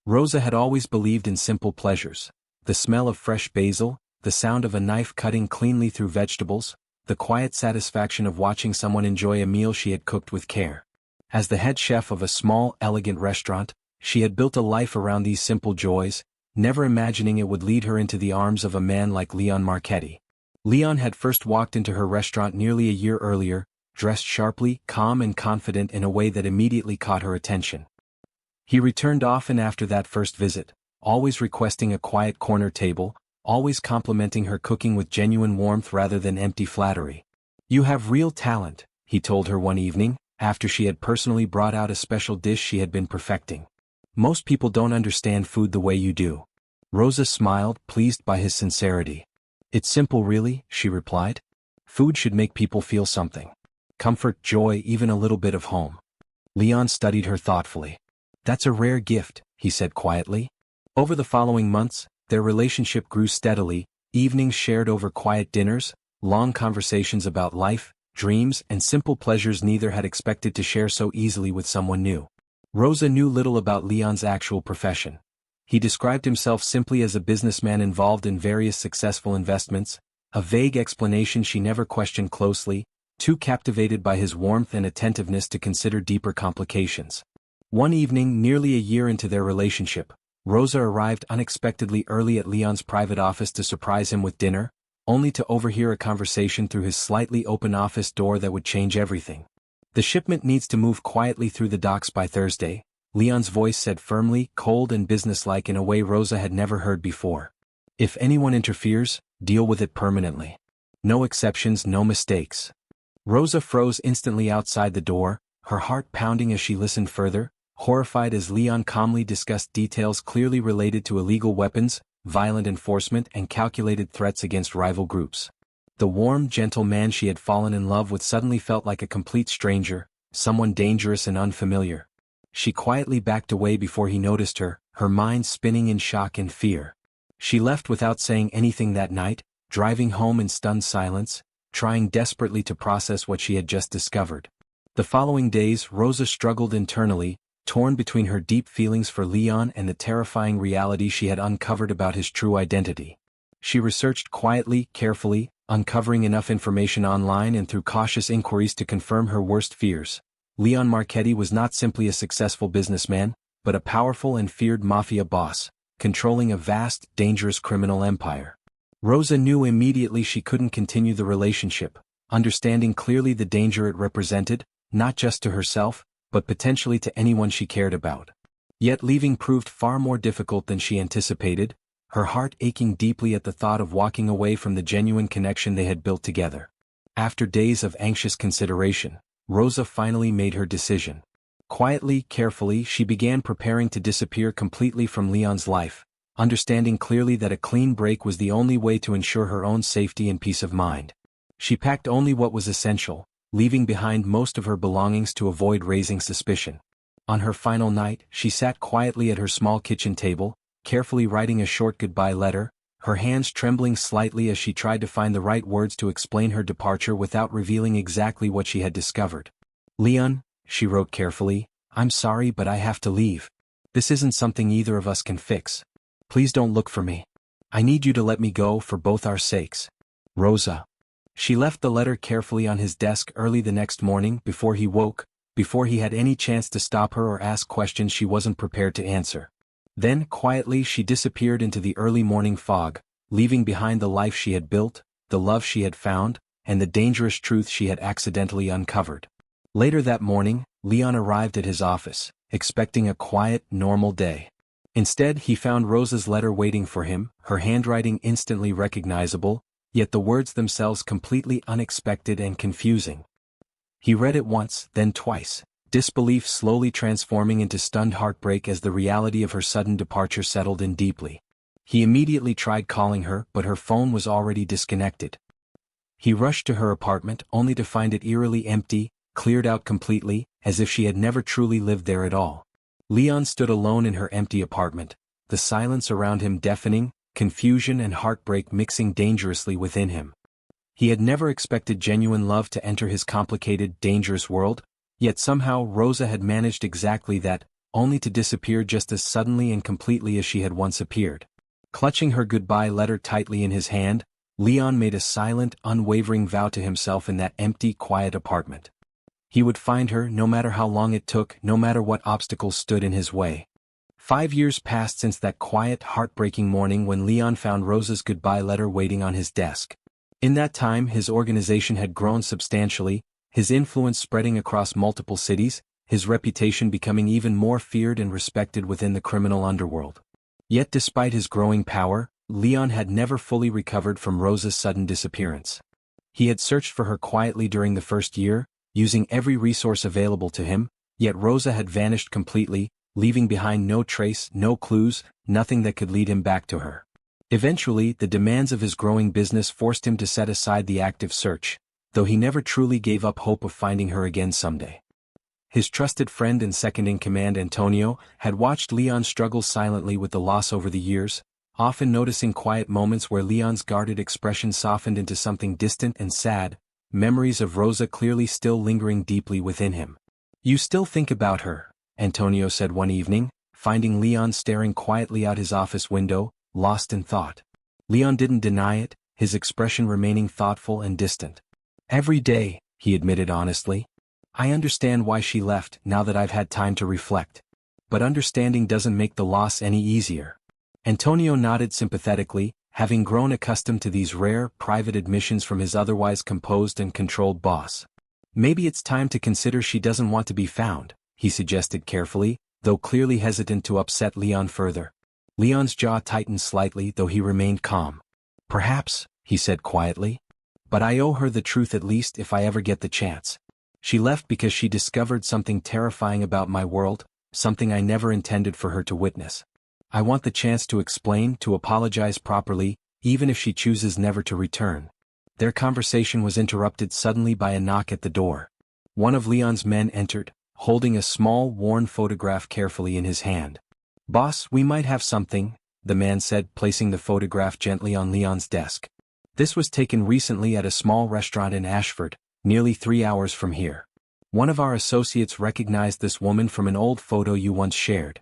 Rosa had always believed in simple pleasures. The smell of fresh basil, the sound of a knife cutting cleanly through vegetables, the quiet satisfaction of watching someone enjoy a meal she had cooked with care. As the head chef of a small, elegant restaurant, she had built a life around these simple joys, never imagining it would lead her into the arms of a man like Leon Marchetti. Leon had first walked into her restaurant nearly a year earlier, dressed sharply, calm and confident in a way that immediately caught her attention. He returned often after that first visit, always requesting a quiet corner table, always complimenting her cooking with genuine warmth rather than empty flattery. "You have real talent," he told her one evening, after she had personally brought out a special dish she had been perfecting. "Most people don't understand food the way you do." Rosa smiled, pleased by his sincerity. "It's simple really," she replied. "Food should make people feel something. Comfort, joy, even a little bit of home." Leon studied her thoughtfully. "That's a rare gift," he said quietly. Over the following months, their relationship grew steadily, evenings shared over quiet dinners, long conversations about life, dreams, and simple pleasures neither had expected to share so easily with someone new. Rosa knew little about Leon's actual profession. He described himself simply as a businessman involved in various successful investments, a vague explanation she never questioned closely, too captivated by his warmth and attentiveness to consider deeper complications. One evening, nearly a year into their relationship, Rosa arrived unexpectedly early at Leon's private office to surprise him with dinner, only to overhear a conversation through his slightly open office door that would change everything. "The shipment needs to move quietly through the docks by Thursday," Leon's voice said firmly, cold and businesslike in a way Rosa had never heard before. "If anyone interferes, deal with it permanently. No exceptions, no mistakes." Rosa froze instantly outside the door, her heart pounding as she listened further, horrified as Leon calmly discussed details clearly related to illegal weapons, violent enforcement, and calculated threats against rival groups. The warm, gentle man she had fallen in love with suddenly felt like a complete stranger, someone dangerous and unfamiliar. She quietly backed away before he noticed her, her mind spinning in shock and fear. She left without saying anything that night, driving home in stunned silence, trying desperately to process what she had just discovered. The following days, Rosa struggled internally, torn between her deep feelings for Leon and the terrifying reality she had uncovered about his true identity. She researched quietly, carefully, uncovering enough information online and through cautious inquiries to confirm her worst fears. Leon Marchetti was not simply a successful businessman, but a powerful and feared mafia boss, controlling a vast, dangerous criminal empire. Rosa knew immediately she couldn't continue the relationship, understanding clearly the danger it represented, not just to herself, but potentially to anyone she cared about. Yet leaving proved far more difficult than she anticipated, her heart aching deeply at the thought of walking away from the genuine connection they had built together. After days of anxious consideration, Rosa finally made her decision. Quietly, carefully, she began preparing to disappear completely from Leon's life, understanding clearly that a clean break was the only way to ensure her own safety and peace of mind. She packed only what was essential, leaving behind most of her belongings to avoid raising suspicion. On her final night, she sat quietly at her small kitchen table, carefully writing a short goodbye letter, her hands trembling slightly as she tried to find the right words to explain her departure without revealing exactly what she had discovered. "Leon," she wrote carefully, "I'm sorry but I have to leave. This isn't something either of us can fix. Please don't look for me. I need you to let me go for both our sakes. Rosa." She left the letter carefully on his desk early the next morning before he woke, before he had any chance to stop her or ask questions she wasn't prepared to answer. Then, quietly, she disappeared into the early morning fog, leaving behind the life she had built, the love she had found, and the dangerous truth she had accidentally uncovered. Later that morning, Leon arrived at his office, expecting a quiet, normal day. Instead, he found Rosa's letter waiting for him, her handwriting instantly recognizable, yet the words themselves completely unexpected and confusing. He read it once, then twice, disbelief slowly transforming into stunned heartbreak as the reality of her sudden departure settled in deeply. He immediately tried calling her, but her phone was already disconnected. He rushed to her apartment only to find it eerily empty, cleared out completely, as if she had never truly lived there at all. Leon stood alone in her empty apartment, the silence around him deafening, confusion and heartbreak mixing dangerously within him. He had never expected genuine love to enter his complicated, dangerous world, yet somehow Rosa had managed exactly that, only to disappear just as suddenly and completely as she had once appeared. Clutching her goodbye letter tightly in his hand, Leon made a silent, unwavering vow to himself in that empty, quiet apartment. He would find her no matter how long it took, no matter what obstacles stood in his way. 5 years passed since that quiet, heartbreaking morning when Leon found Rosa's goodbye letter waiting on his desk. In that time, his organization had grown substantially, his influence spreading across multiple cities, his reputation becoming even more feared and respected within the criminal underworld. Yet despite his growing power, Leon had never fully recovered from Rosa's sudden disappearance. He had searched for her quietly during the first year, using every resource available to him, yet Rosa had vanished completely, leaving behind no trace, no clues, nothing that could lead him back to her. Eventually, the demands of his growing business forced him to set aside the active search, though he never truly gave up hope of finding her again someday. His trusted friend and second-in-command Antonio had watched Leon struggle silently with the loss over the years, often noticing quiet moments where Leon's guarded expression softened into something distant and sad, memories of Rosa clearly still lingering deeply within him. "You still think about her," Antonio said one evening, finding Leon staring quietly out his office window, lost in thought. Leon didn't deny it, his expression remaining thoughtful and distant. "Every day," he admitted honestly. "I understand why she left now that I've had time to reflect. But understanding doesn't make the loss any easier." Antonio nodded sympathetically, having grown accustomed to these rare, private admissions from his otherwise composed and controlled boss. "Maybe it's time to consider she doesn't want to be found," he suggested carefully, though clearly hesitant to upset Leon further. Leon's jaw tightened slightly, though he remained calm. "Perhaps," he said quietly. "But I owe her the truth at least if I ever get the chance. She left because she discovered something terrifying about my world, something I never intended for her to witness. I want the chance to explain, to apologize properly, even if she chooses never to return." Their conversation was interrupted suddenly by a knock at the door. One of Leon's men entered, holding a small, worn photograph carefully in his hand. "Boss, we might have something," the man said, placing the photograph gently on Leon's desk. "This was taken recently at a small restaurant in Ashford, nearly 3 hours from here. One of our associates recognized this woman from an old photo you once shared."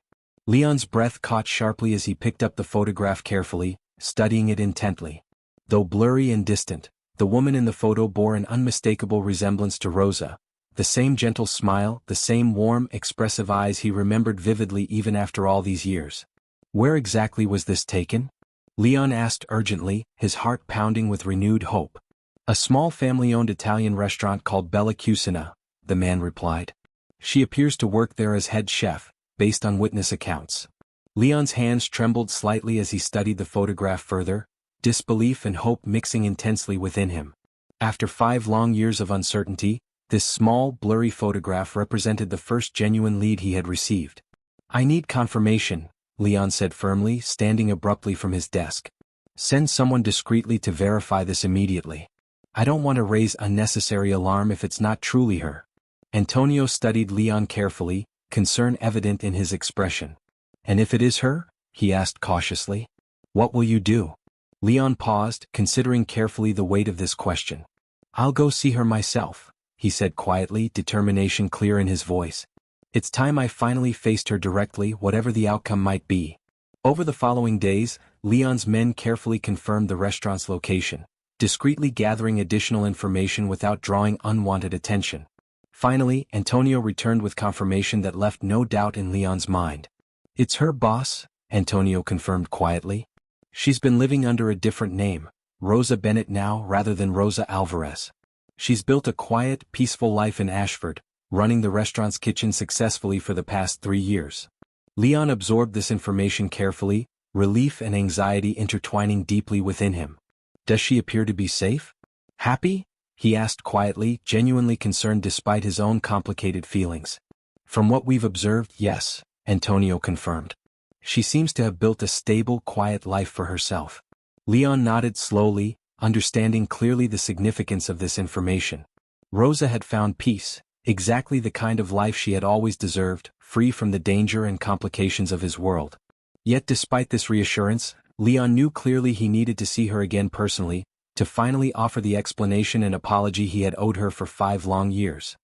Leon's breath caught sharply as he picked up the photograph carefully, studying it intently. Though blurry and distant, the woman in the photo bore an unmistakable resemblance to Rosa. The same gentle smile, the same warm, expressive eyes he remembered vividly even after all these years. "Where exactly was this taken?" Leon asked urgently, his heart pounding with renewed hope. "A small family-owned Italian restaurant called Bella Cucina," the man replied. "She appears to work there as head chef, based on witness accounts." Leon's hands trembled slightly as he studied the photograph further, disbelief and hope mixing intensely within him. After 5 long years of uncertainty, this small, blurry photograph represented the first genuine lead he had received. "I need confirmation," Leon said firmly, standing abruptly from his desk. "Send someone discreetly to verify this immediately. I don't want to raise unnecessary alarm if it's not truly her." Antonio studied Leon carefully, concern evident in his expression. "And if it is her?" he asked cautiously. "What will you do?" Leon paused, considering carefully the weight of this question. "I'll go see her myself," he said quietly, determination clear in his voice. "It's time I finally faced her directly, whatever the outcome might be." Over the following days, Leon's men carefully confirmed the restaurant's location, discreetly gathering additional information without drawing unwanted attention. Finally, Antonio returned with confirmation that left no doubt in Leon's mind. "It's her, boss," Antonio confirmed quietly. "She's been living under a different name, Rosa Bennett now rather than Rosa Alvarez. She's built a quiet, peaceful life in Ashford, running the restaurant's kitchen successfully for the past 3 years." Leon absorbed this information carefully, relief and anxiety intertwining deeply within him. "Does she appear to be safe? Happy?" he asked quietly, genuinely concerned despite his own complicated feelings. "From what we've observed, yes," Antonio confirmed. "She seems to have built a stable, quiet life for herself." Leon nodded slowly, understanding clearly the significance of this information. Rosa had found peace, exactly the kind of life she had always deserved, free from the danger and complications of his world. Yet despite this reassurance, Leon knew clearly he needed to see her again personally, to finally offer the explanation and apology he had owed her for 5 long years.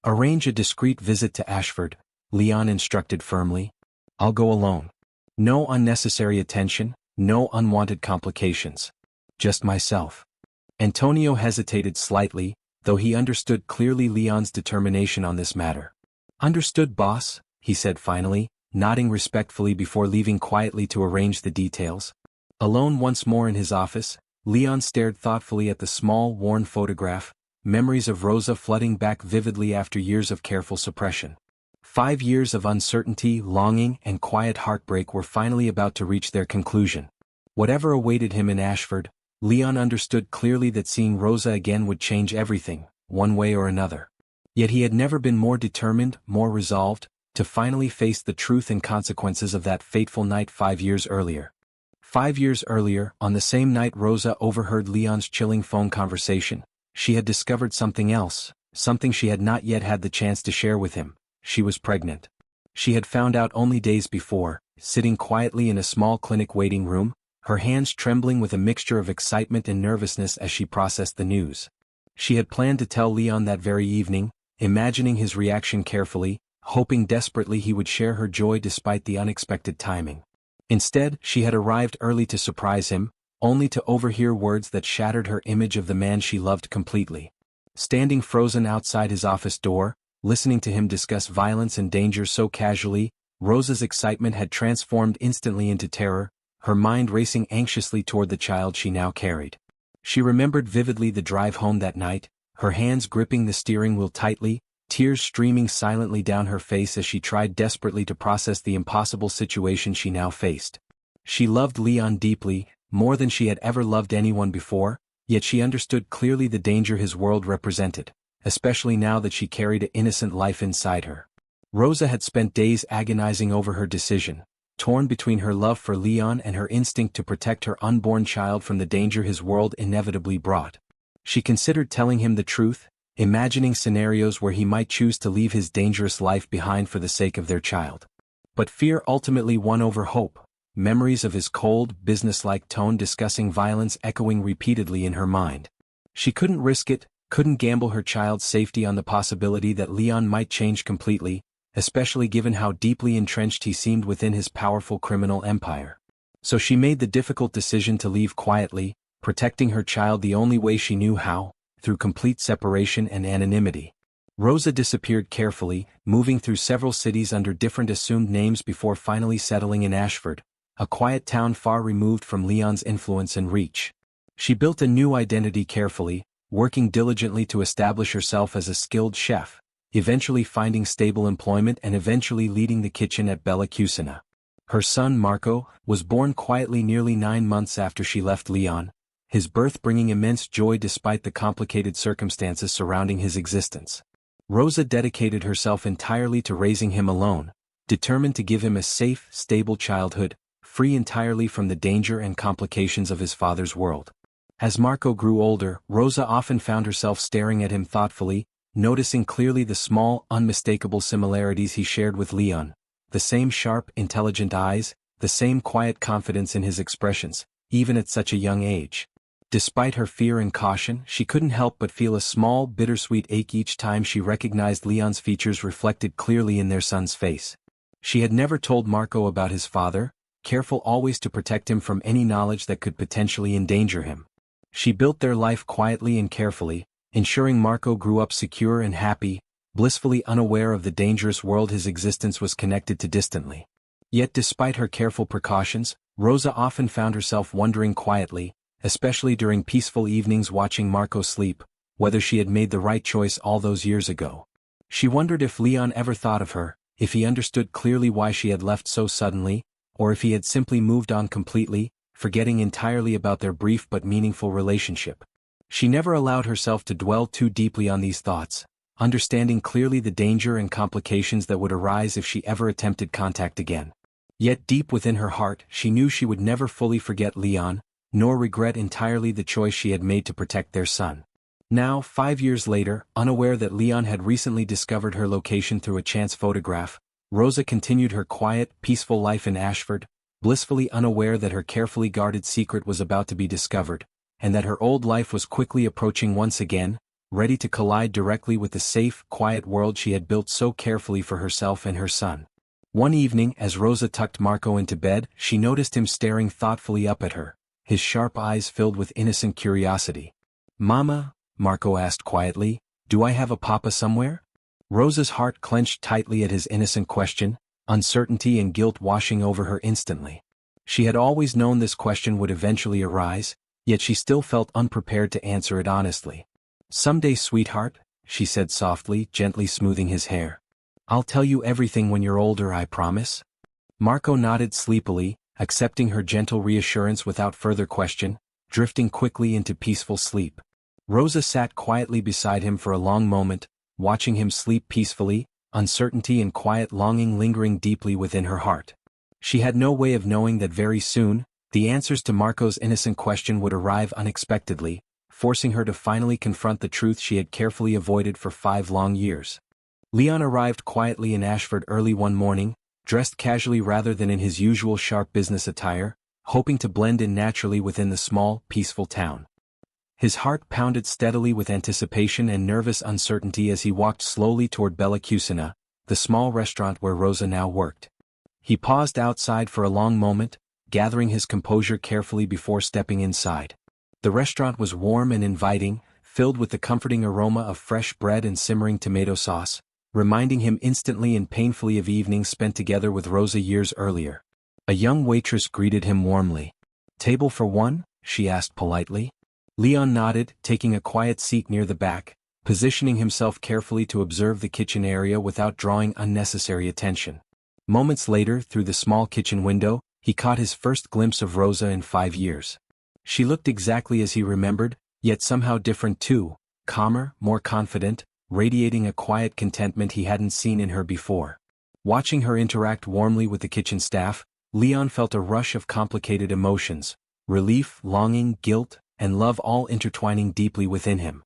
"Arrange a discreet visit to Ashford," Leon instructed firmly. I'll go alone. No unnecessary attention, no unwanted complications. Just myself. Antonio hesitated slightly, though he understood clearly Leon's determination on this matter. Understood, boss, he said finally, nodding respectfully before leaving quietly to arrange the details. Alone once more in his office, Leon stared thoughtfully at the small, worn photograph, memories of Rosa flooding back vividly after years of careful suppression. 5 years of uncertainty, longing, and quiet heartbreak were finally about to reach their conclusion. Whatever awaited him in Ashford, Leon understood clearly that seeing Rosa again would change everything, one way or another. Yet he had never been more determined, more resolved, to finally face the truth and consequences of that fateful night 5 years earlier. 5 years earlier, on the same night Rosa overheard Leon's chilling phone conversation, she had discovered something else, something she had not yet had the chance to share with him. She was pregnant. She had found out only days before, sitting quietly in a small clinic waiting room, her hands trembling with a mixture of excitement and nervousness as she processed the news. She had planned to tell Leon that very evening, imagining his reaction carefully, hoping desperately he would share her joy despite the unexpected timing. Instead, she had arrived early to surprise him, only to overhear words that shattered her image of the man she loved completely. Standing frozen outside his office door, listening to him discuss violence and danger so casually, Rosa's excitement had transformed instantly into terror, her mind racing anxiously toward the child she now carried. She remembered vividly the drive home that night, her hands gripping the steering wheel tightly, tears streaming silently down her face as she tried desperately to process the impossible situation she now faced. She loved Leon deeply, more than she had ever loved anyone before, yet she understood clearly the danger his world represented, especially now that she carried an innocent life inside her. Rosa had spent days agonizing over her decision, torn between her love for Leon and her instinct to protect her unborn child from the danger his world inevitably brought. She considered telling him the truth, imagining scenarios where he might choose to leave his dangerous life behind for the sake of their child. But fear ultimately won over hope, memories of his cold, businesslike tone discussing violence echoing repeatedly in her mind. She couldn't risk it, couldn't gamble her child's safety on the possibility that Leon might change completely, especially given how deeply entrenched he seemed within his powerful criminal empire. So she made the difficult decision to leave quietly, protecting her child the only way she knew how, through complete separation and anonymity. Rosa disappeared carefully, moving through several cities under different assumed names before finally settling in Ashford, a quiet town far removed from Leon's influence and reach. She built a new identity carefully, working diligently to establish herself as a skilled chef, eventually finding stable employment and eventually leading the kitchen at Bella Cucina. Her son Marco was born quietly nearly 9 months after she left Leon, his birth bringing immense joy despite the complicated circumstances surrounding his existence. Rosa dedicated herself entirely to raising him alone, determined to give him a safe, stable childhood, free entirely from the danger and complications of his father's world. As Marco grew older, Rosa often found herself staring at him thoughtfully, noticing clearly the small, unmistakable similarities he shared with Leon, the same sharp, intelligent eyes, the same quiet confidence in his expressions, even at such a young age. Despite her fear and caution, she couldn't help but feel a small, bittersweet ache each time she recognized Leon's features reflected clearly in their son's face. She had never told Marco about his father, careful always to protect him from any knowledge that could potentially endanger him. She built their life quietly and carefully, ensuring Marco grew up secure and happy, blissfully unaware of the dangerous world his existence was connected to distantly. Yet despite her careful precautions, Rosa often found herself wondering quietly, especially during peaceful evenings watching Marco sleep, whether she had made the right choice all those years ago. She wondered if Leon ever thought of her, if he understood clearly why she had left so suddenly, or if he had simply moved on completely, forgetting entirely about their brief but meaningful relationship. She never allowed herself to dwell too deeply on these thoughts, understanding clearly the danger and complications that would arise if she ever attempted contact again. Yet deep within her heart, she knew she would never fully forget Leon, nor regret entirely the choice she had made to protect their son. Now, 5 years later, unaware that Leon had recently discovered her location through a chance photograph, Rosa continued her quiet, peaceful life in Ashford, blissfully unaware that her carefully guarded secret was about to be discovered, and that her old life was quickly approaching once again, ready to collide directly with the safe, quiet world she had built so carefully for herself and her son. One evening, as Rosa tucked Marco into bed, she noticed him staring thoughtfully up at her, his sharp eyes filled with innocent curiosity. "Mama," Marco asked quietly, "do I have a papa somewhere?" Rosa's heart clenched tightly at his innocent question, uncertainty and guilt washing over her instantly. She had always known this question would eventually arise, yet she still felt unprepared to answer it honestly. "Someday, sweetheart," she said softly, gently smoothing his hair. "I'll tell you everything when you're older, I promise." Marco nodded sleepily, accepting her gentle reassurance without further question, drifting quickly into peaceful sleep. Rosa sat quietly beside him for a long moment, watching him sleep peacefully, uncertainty and quiet longing lingering deeply within her heart. She had no way of knowing that very soon, the answers to Marco's innocent question would arrive unexpectedly, forcing her to finally confront the truth she had carefully avoided for 5 long years. Leon arrived quietly in Ashford early one morning, dressed casually rather than in his usual sharp business attire, hoping to blend in naturally within the small, peaceful town. His heart pounded steadily with anticipation and nervous uncertainty as he walked slowly toward Bella Cusina, the small restaurant where Rosa now worked. He paused outside for a long moment, gathering his composure carefully before stepping inside. The restaurant was warm and inviting, filled with the comforting aroma of fresh bread and simmering tomato sauce, reminding him instantly and painfully of evenings spent together with Rosa years earlier. A young waitress greeted him warmly. "Table for one?" she asked politely. Leon nodded, taking a quiet seat near the back, positioning himself carefully to observe the kitchen area without drawing unnecessary attention. Moments later, through the small kitchen window, he caught his first glimpse of Rosa in 5 years. She looked exactly as he remembered, yet somehow different too, calmer, more confident, radiating a quiet contentment he hadn't seen in her before. Watching her interact warmly with the kitchen staff, Leon felt a rush of complicated emotions, relief, longing, guilt, and love all intertwining deeply within him.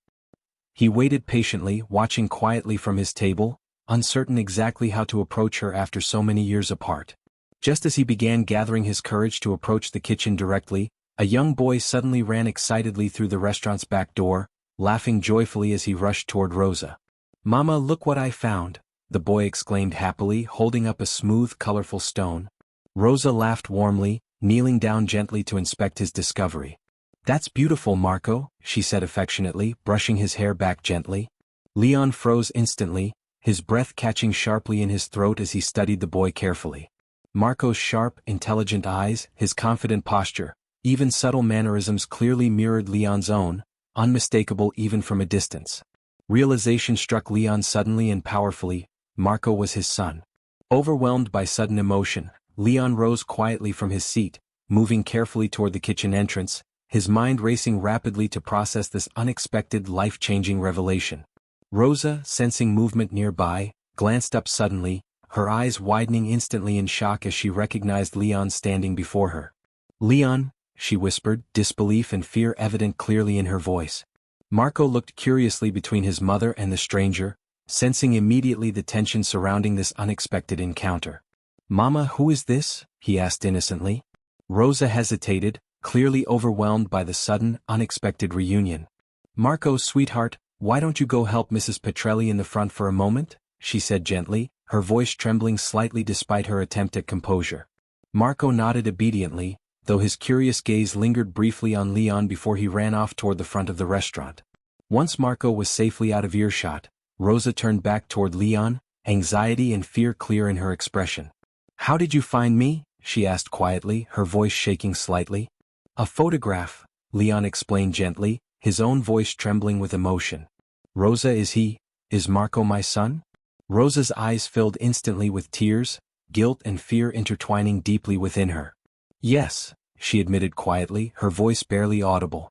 He waited patiently, watching quietly from his table, uncertain exactly how to approach her after so many years apart. Just as he began gathering his courage to approach the kitchen directly, a young boy suddenly ran excitedly through the restaurant's back door, laughing joyfully as he rushed toward Rosa. "Mama, look what I found," the boy exclaimed happily, holding up a smooth, colorful stone. Rosa laughed warmly, kneeling down gently to inspect his discovery. "That's beautiful, Marco," she said affectionately, brushing his hair back gently. Leon froze instantly, his breath catching sharply in his throat as he studied the boy carefully. Marco's sharp, intelligent eyes, his confident posture, even subtle mannerisms clearly mirrored Leon's own, unmistakable even from a distance. Realization struck Leon suddenly and powerfully: Marco was his son. Overwhelmed by sudden emotion, Leon rose quietly from his seat, moving carefully toward the kitchen entrance, his mind racing rapidly to process this unexpected, life-changing revelation. Rosa, sensing movement nearby, glanced up suddenly, her eyes widening instantly in shock as she recognized Leon standing before her. "Leon," she whispered, disbelief and fear evident clearly in her voice. Marco looked curiously between his mother and the stranger, sensing immediately the tension surrounding this unexpected encounter. "Mama, who is this?" he asked innocently. Rosa hesitated, clearly overwhelmed by the sudden, unexpected reunion. "Marco, sweetheart, why don't you go help Mrs. Petrelli in the front for a moment?" she said gently, her voice trembling slightly despite her attempt at composure. Marco nodded obediently, though his curious gaze lingered briefly on Leon before he ran off toward the front of the restaurant. Once Marco was safely out of earshot, Rosa turned back toward Leon, anxiety and fear clear in her expression. "How did you find me?" she asked quietly, her voice shaking slightly. "A photograph," Leon explained gently, his own voice trembling with emotion. "Rosa, is Marco my son?" Rosa's eyes filled instantly with tears, guilt and fear intertwining deeply within her. "Yes," she admitted quietly, her voice barely audible.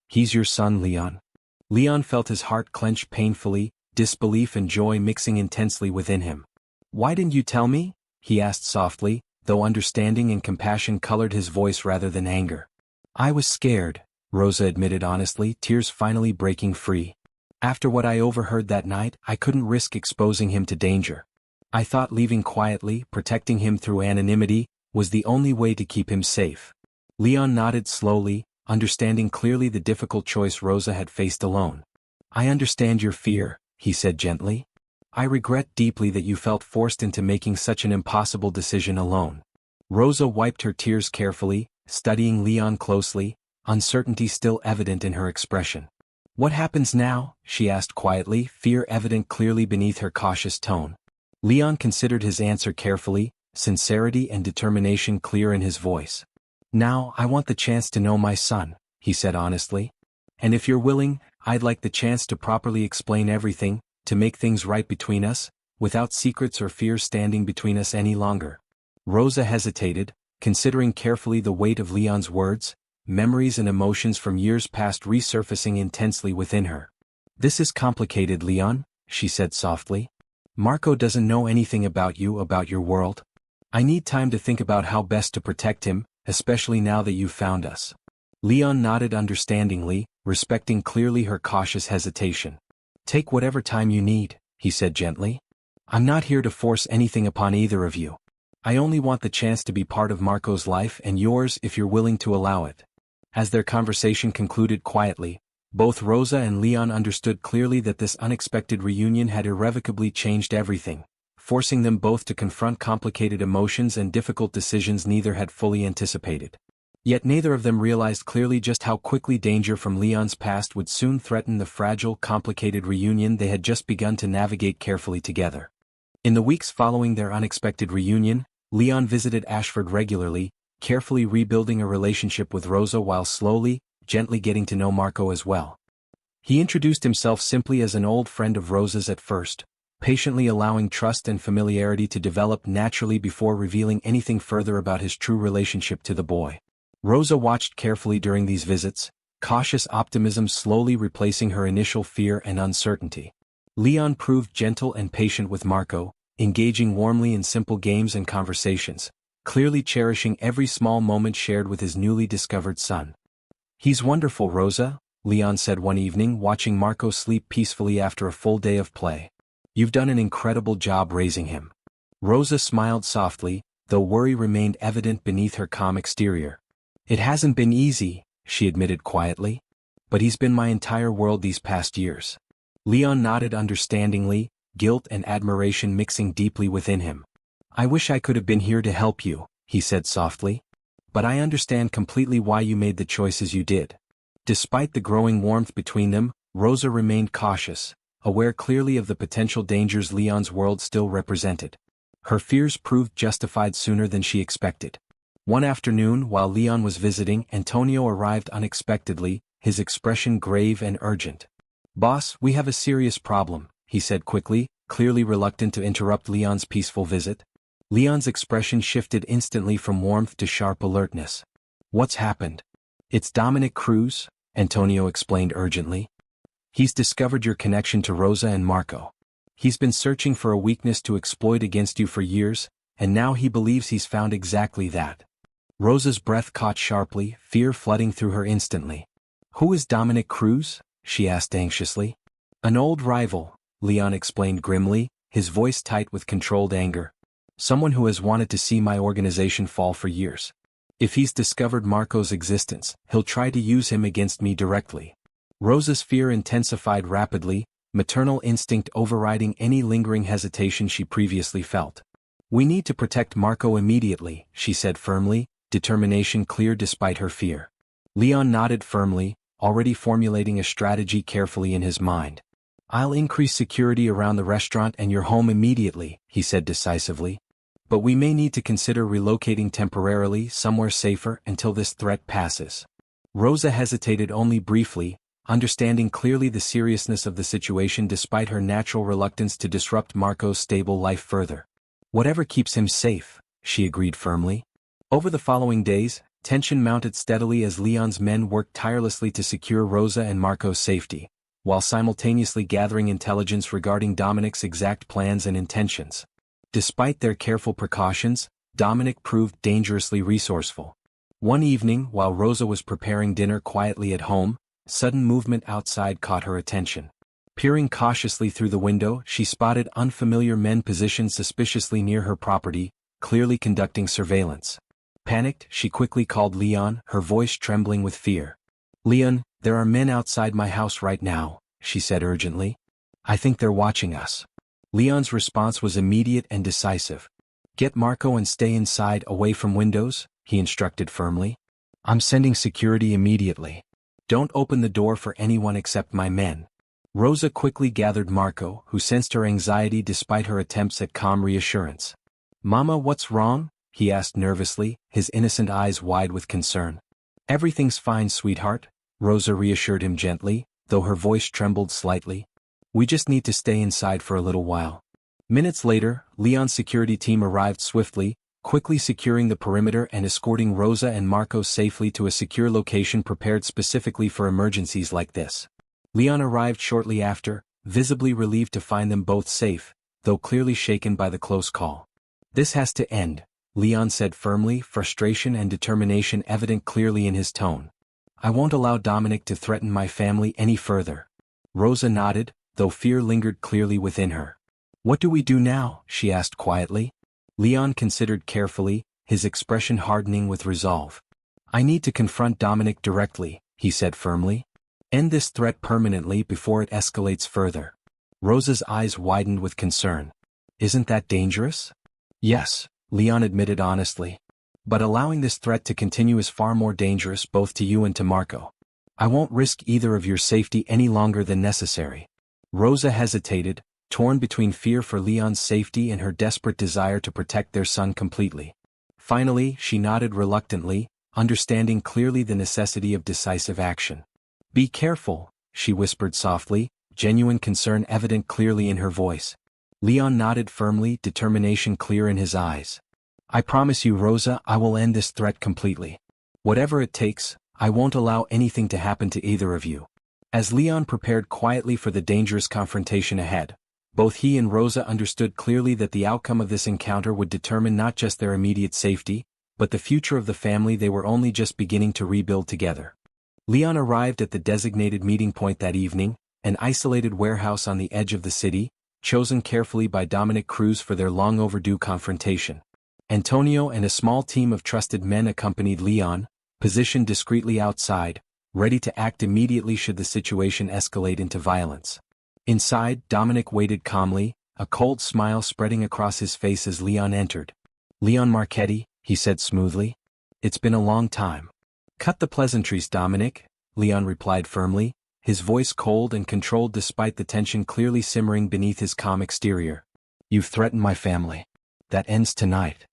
"He's your son, Leon." Leon felt his heart clench painfully, disbelief and joy mixing intensely within him. "Why didn't you tell me?" he asked softly, though understanding and compassion colored his voice rather than anger. "I was scared," Rosa admitted honestly, tears finally breaking free. "After what I overheard that night, I couldn't risk exposing him to danger. I thought leaving quietly, protecting him through anonymity, was the only way to keep him safe." Leon nodded slowly, understanding clearly the difficult choice Rosa had faced alone. I understand your fear, he said gently. I regret deeply that you felt forced into making such an impossible decision alone. Rosa wiped her tears carefully, studying Leon closely, uncertainty still evident in her expression. What happens now? She asked quietly, fear evident clearly beneath her cautious tone. Leon considered his answer carefully, sincerity and determination clear in his voice. Now, I want the chance to know my son, he said honestly. And if you're willing, I'd like the chance to properly explain everything, to make things right between us, without secrets or fears standing between us any longer. Rosa hesitated, considering carefully the weight of Leon's words, memories and emotions from years past resurfacing intensely within her. This is complicated, Leon, she said softly. Marco doesn't know anything about you, about your world. I need time to think about how best to protect him, especially now that you've found us. Leon nodded understandingly, respecting clearly her cautious hesitation. Take whatever time you need, he said gently. I'm not here to force anything upon either of you. I only want the chance to be part of Marco's life and yours if you're willing to allow it. As their conversation concluded quietly, both Rosa and Leon understood clearly that this unexpected reunion had irrevocably changed everything, forcing them both to confront complicated emotions and difficult decisions neither had fully anticipated. Yet neither of them realized clearly just how quickly danger from Leon's past would soon threaten the fragile, complicated reunion they had just begun to navigate carefully together. In the weeks following their unexpected reunion, Leon visited Ashford regularly, carefully rebuilding a relationship with Rosa while slowly, gently getting to know Marco as well. He introduced himself simply as an old friend of Rosa's at first, patiently allowing trust and familiarity to develop naturally before revealing anything further about his true relationship to the boy. Rosa watched carefully during these visits, cautious optimism slowly replacing her initial fear and uncertainty. Leon proved gentle and patient with Marco, engaging warmly in simple games and conversations, clearly cherishing every small moment shared with his newly discovered son. He's wonderful, Rosa, Leon said one evening watching Marco sleep peacefully after a full day of play. You've done an incredible job raising him. Rosa smiled softly, though worry remained evident beneath her calm exterior. It hasn't been easy, she admitted quietly. But he's been my entire world these past years. Leon nodded understandingly, guilt and admiration mixing deeply within him. I wish I could have been here to help you, he said softly. But I understand completely why you made the choices you did. Despite the growing warmth between them, Rosa remained cautious, aware clearly of the potential dangers Leon's world still represented. Her fears proved justified sooner than she expected. One afternoon while Leon was visiting, Antonio arrived unexpectedly, his expression grave and urgent. Boss, we have a serious problem, he said quickly, clearly reluctant to interrupt Leon's peaceful visit. Leon's expression shifted instantly from warmth to sharp alertness. What's happened? It's Dominic Cruz, Antonio explained urgently. He's discovered your connection to Rosa and Marco. He's been searching for a weakness to exploit against you for years, and now he believes he's found exactly that. Rosa's breath caught sharply, fear flooding through her instantly. Who is Dominic Cruz? She asked anxiously. An old rival, Leon explained grimly, his voice tight with controlled anger. Someone who has wanted to see my organization fall for years. If he's discovered Marco's existence, he'll try to use him against me directly. Rosa's fear intensified rapidly, maternal instinct overriding any lingering hesitation she previously felt. We need to protect Marco immediately, she said firmly, determination clear despite her fear. Leon nodded firmly, already formulating a strategy carefully in his mind. I'll increase security around the restaurant and your home immediately, he said decisively. But we may need to consider relocating temporarily somewhere safer until this threat passes. Rosa hesitated only briefly, understanding clearly the seriousness of the situation despite her natural reluctance to disrupt Marco's stable life further. Whatever keeps him safe, she agreed firmly. Over the following days, tension mounted steadily as Leon's men worked tirelessly to secure Rosa and Marco's safety, while simultaneously gathering intelligence regarding Dominic's exact plans and intentions. Despite their careful precautions, Dominic proved dangerously resourceful. One evening while Rosa was preparing dinner quietly at home, sudden movement outside caught her attention. Peering cautiously through the window, she spotted unfamiliar men positioned suspiciously near her property, clearly conducting surveillance. Panicked, she quickly called Leon, her voice trembling with fear. Leon, there are men outside my house right now, she said urgently. I think they're watching us. Leon's response was immediate and decisive. Get Marco and stay inside away from windows, he instructed firmly. I'm sending security immediately. Don't open the door for anyone except my men. Rosa quickly gathered Marco, who sensed her anxiety despite her attempts at calm reassurance. Mama, what's wrong? He asked nervously, his innocent eyes wide with concern. Everything's fine, sweetheart, Rosa reassured him gently, though her voice trembled slightly. We just need to stay inside for a little while. Minutes later, Leon's security team arrived swiftly, quickly securing the perimeter and escorting Rosa and Marco safely to a secure location prepared specifically for emergencies like this. Leon arrived shortly after, visibly relieved to find them both safe, though clearly shaken by the close call. This has to end, Leon said firmly, frustration and determination evident clearly in his tone. I won't allow Dominic to threaten my family any further. Rosa nodded, though fear lingered clearly within her. What do we do now? She asked quietly. Leon considered carefully, his expression hardening with resolve. I need to confront Dominic directly, he said firmly. End this threat permanently before it escalates further. Rosa's eyes widened with concern. Isn't that dangerous? Yes, Leon admitted honestly. But allowing this threat to continue is far more dangerous both to you and to Marco. I won't risk either of your safety any longer than necessary. Rosa hesitated, torn between fear for Leon's safety and her desperate desire to protect their son completely. Finally, she nodded reluctantly, understanding clearly the necessity of decisive action. Be careful, she whispered softly, genuine concern evident clearly in her voice. Leon nodded firmly, determination clear in his eyes. I promise you, Rosa, I will end this threat completely. Whatever it takes, I won't allow anything to happen to either of you. As Leon prepared quietly for the dangerous confrontation ahead, both he and Rosa understood clearly that the outcome of this encounter would determine not just their immediate safety, but the future of the family they were only just beginning to rebuild together. Leon arrived at the designated meeting point that evening, an isolated warehouse on the edge of the city, chosen carefully by Dominic Cruz for their long-overdue confrontation. Antonio and a small team of trusted men accompanied Leon, positioned discreetly outside, ready to act immediately should the situation escalate into violence. Inside, Dominic waited calmly, a cold smile spreading across his face as Leon entered. Leon Marchetti, he said smoothly. It's been a long time. Cut the pleasantries, Dominic, Leon replied firmly, his voice cold and controlled despite the tension clearly simmering beneath his calm exterior. You've threatened my family. That ends tonight.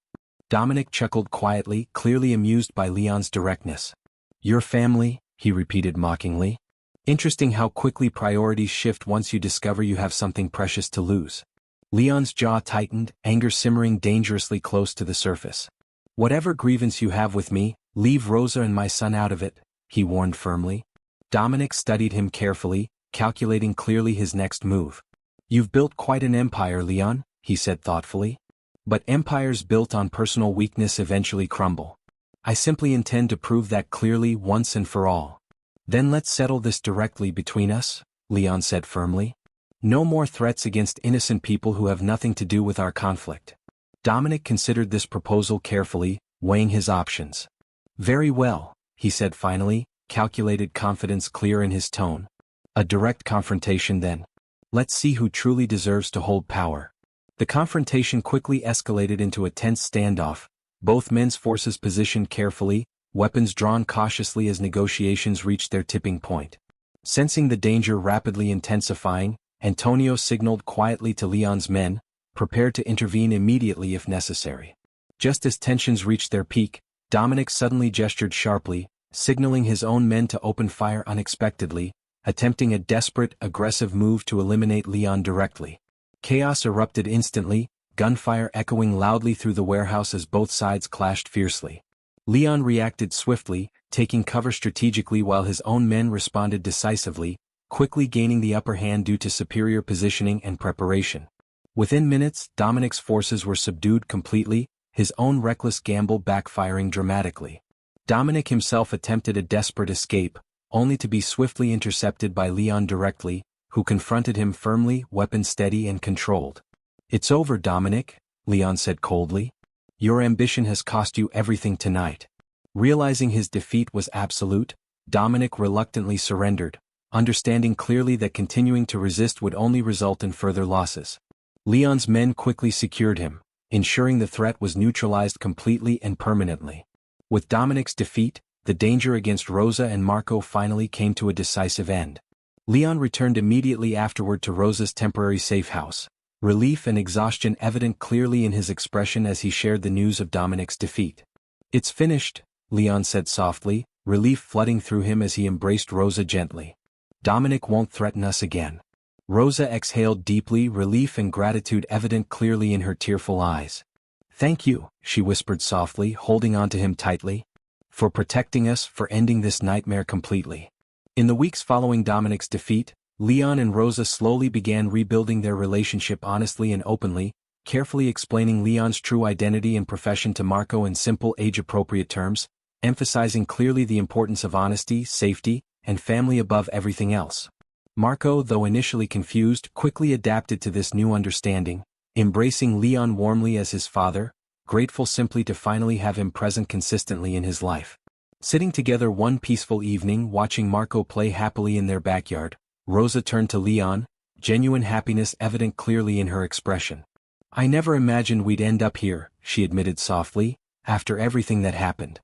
Dominic chuckled quietly, clearly amused by Leon's directness. Your family, he repeated mockingly. Interesting how quickly priorities shift once you discover you have something precious to lose. Leon's jaw tightened, anger simmering dangerously close to the surface. Whatever grievance you have with me, leave Rosa and my son out of it, he warned firmly. Dominic studied him carefully, calculating clearly his next move. You've built quite an empire, Leon, he said thoughtfully. But empires built on personal weakness eventually crumble. I simply intend to prove that clearly once and for all. Then let's settle this directly between us, Leon said firmly. No more threats against innocent people who have nothing to do with our conflict. Dominic considered this proposal carefully, weighing his options. Very well, he said finally, calculated confidence clear in his tone. A direct confrontation then. Let's see who truly deserves to hold power. The confrontation quickly escalated into a tense standoff, both men's forces positioned carefully, weapons drawn cautiously as negotiations reached their tipping point. Sensing the danger rapidly intensifying, Antonio signaled quietly to Leon's men, prepared to intervene immediately if necessary. Just as tensions reached their peak, Dominic suddenly gestured sharply, signaling his own men to open fire unexpectedly, attempting a desperate, aggressive move to eliminate Leon directly. Chaos erupted instantly, gunfire echoing loudly through the warehouse as both sides clashed fiercely. Leon reacted swiftly, taking cover strategically while his own men responded decisively, quickly gaining the upper hand due to superior positioning and preparation. Within minutes, Dominic's forces were subdued completely, his own reckless gamble backfiring dramatically. Dominic himself attempted a desperate escape, only to be swiftly intercepted by Leon directly, who confronted him firmly, weapon steady and controlled. It's over, Dominic, Leon said coldly. Your ambition has cost you everything tonight. Realizing his defeat was absolute, Dominic reluctantly surrendered, understanding clearly that continuing to resist would only result in further losses. Leon's men quickly secured him, ensuring the threat was neutralized completely and permanently. With Dominic's defeat, the danger against Rosa and Marco finally came to a decisive end. Leon returned immediately afterward to Rosa's temporary safe house, relief and exhaustion evident clearly in his expression as he shared the news of Dominic's defeat. "It's finished," Leon said softly, relief flooding through him as he embraced Rosa gently. "Dominic won't threaten us again." Rosa exhaled deeply, relief and gratitude evident clearly in her tearful eyes. "Thank you," she whispered softly, holding on to him tightly. "For protecting us, for ending this nightmare completely." In the weeks following Dominic's defeat, Leon and Rosa slowly began rebuilding their relationship honestly and openly, carefully explaining Leon's true identity and profession to Marco in simple age-appropriate terms, emphasizing clearly the importance of honesty, safety, and family above everything else. Marco, though initially confused, quickly adapted to this new understanding, embracing Leon warmly as his father, grateful simply to finally have him present consistently in his life. Sitting together one peaceful evening watching Marco play happily in their backyard, Rosa turned to Leon, genuine happiness evident clearly in her expression. "I never imagined we'd end up here," she admitted softly, "after everything that happened."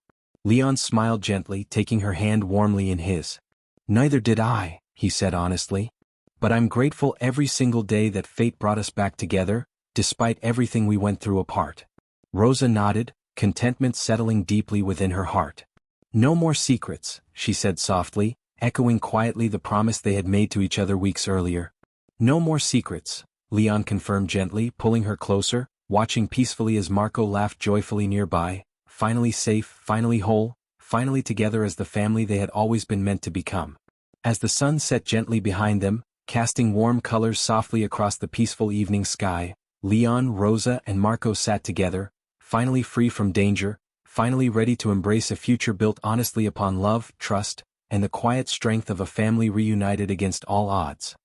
Leon smiled gently, taking her hand warmly in his. "Neither did I," he said honestly. "But I'm grateful every single day that fate brought us back together, despite everything we went through apart." Rosa nodded, contentment settling deeply within her heart. "No more secrets," she said softly, echoing quietly the promise they had made to each other weeks earlier. "No more secrets," Leon confirmed gently, pulling her closer, watching peacefully as Marco laughed joyfully nearby, finally safe, finally whole, finally together as the family they had always been meant to become. As the sun set gently behind them, casting warm colors softly across the peaceful evening sky, Leon, Rosa, and Marco sat together, finally free from danger, finally ready to embrace a future built honestly upon love, trust, and the quiet strength of a family reunited against all odds.